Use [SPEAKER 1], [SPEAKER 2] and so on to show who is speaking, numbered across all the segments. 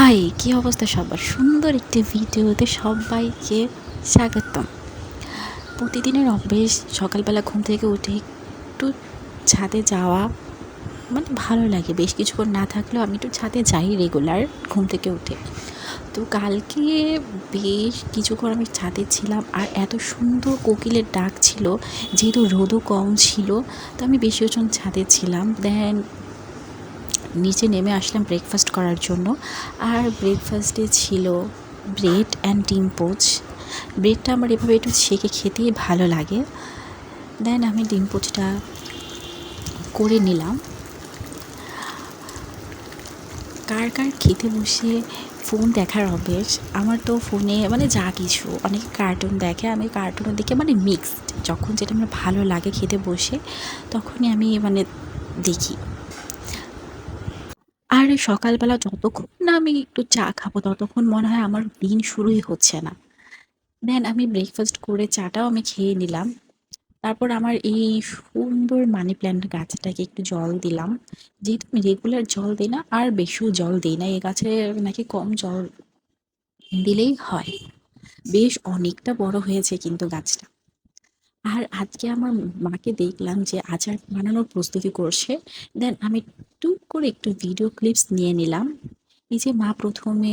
[SPEAKER 1] High, কি অবস্থা সবার? সুন্দর একটি ভিডিওতে সবাইকে স্বাগতম। প্রতিদিনের অভ্যেস সকালবেলা ঘুম থেকে উঠে একটু ছাদে যাওয়া মানে ভালো লাগে। বেশ কিছুক্ষণ না থাকলেও আমি একটু ছাদে যাই রেগুলার ঘুম থেকে উঠে। তো কালকে বেশ কিছুক্ষণ আমি ছাদে ছিলাম আর এত সুন্দর কোকিলের ডাক ছিল, যেহেতু রোদও কম ছিল, তো আমি বেশ কিছুক্ষণ ছাদে ছিলাম। দেন নিচে নেমে আসলাম ব্রেকফাস্ট করার জন্য। আর ব্রেকফাস্টে ছিল ব্রেড অ্যান্ড ডিম পোচ। ব্রেডটা আমার এভাবে একটু ছেঁকে খেতেই ভালো লাগে। দেন আমি ডিম পোচটা করে নিলাম। কার কার খেতে বসে ফোন দেখার অভ্যেস? আমার তো ফোনে মানে যা কিছু, অনেকে কার্টুন দেখে, আমি কার্টুনের দিকে মানে মিক্সড। যখন যেটা আমার ভালো লাগে খেতে বসে, তখনই আমি মানে দেখি। আর সকালবেলা যতক্ষণ না আমি একটু চা খাবো, ততক্ষণ মনে হয় আমার দিন শুরুই হচ্ছে না। দেন আমি ব্রেকফাস্ট করে চাটাও আমি খেয়ে নিলাম। তারপর আমার এই সুন্দর মানি প্ল্যান্ট গাছটাকে একটু জল দিলাম। যেহেতু আমি রেগুলার জল দিই না, আর বেশিও জল দিই না, এই গাছে নাকি কম জল দিলেই হয়। বেশ অনেকটা বড় হয়েছে কিন্তু গাছটা। আর আজকে আমার মাকে দেখলাম যে আচার বানানোর প্রস্তুতি করছে। দেন আমি টুক করে একটু ভিডিও ক্লিপস নিয়ে নিলাম। এই যে মা প্রথমে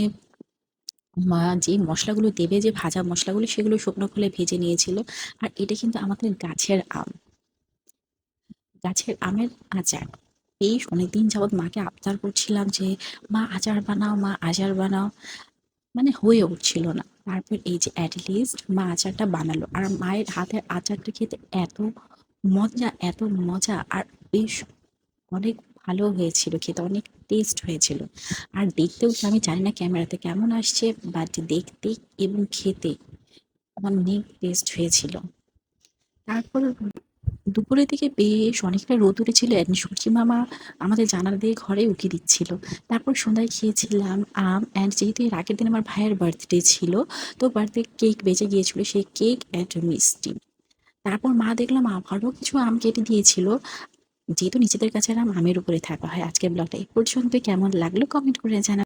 [SPEAKER 1] যে মশলাগুলো দেবে, যে ভাজা মশলাগুলো, সেগুলো শুকনো খোলায় ভেজে নিয়েছিল। আর এটা কিন্তু আমাদের গাছের আম, গাছের আমের আচার। বেশ অনেকদিন যাবৎ মাকে আবদার করছিলাম যে মা আচার বানাও, মা আচার বানাও, মানে হয়ে উঠছিল না। তারপর এই যে অ্যাট লিস্ট মা আচারটা বানালো, আর মায়ের হাতের আচারটা খেতে এত মজা, এত মজা, আর বেশ অনেক ভালো হয়েছিল খেতে, অনেক টেস্ট হয়েছিল। আর দেখতেও আমি জানি না ক্যামেরাতে কেমন আসছে, বাট দেখতে এবং খেতে অনেক টেস্ট হয়েছিল। তারপর দুপুরের দিকে বেশ অনেকটা রোদ উঠেছিল and সূর্যি মামা আমাদের জানালা দিয়ে ঘরে উকি দিচ্ছিল। তারপর সন্ধ্যায় খেয়েছিলাম আম, অ্যান্ড যেহেতু এর আগের দিন আমার ভাইয়ের বার্থডে ছিল, তো বার্থডে কেক বেঁচে গিয়েছিল, সেই কেক অ্যান্ড মিষ্টি। তারপর মা দেখলাম আবারও কিছু আম কেটে দিয়েছিল। যেহেতু নিজেদের কাছে আম আমের উপরে থাকা হয়। আজকের ব্লগটা এই পর্যন্ত, কেমন লাগলো কমেন্ট করে জানাবেন।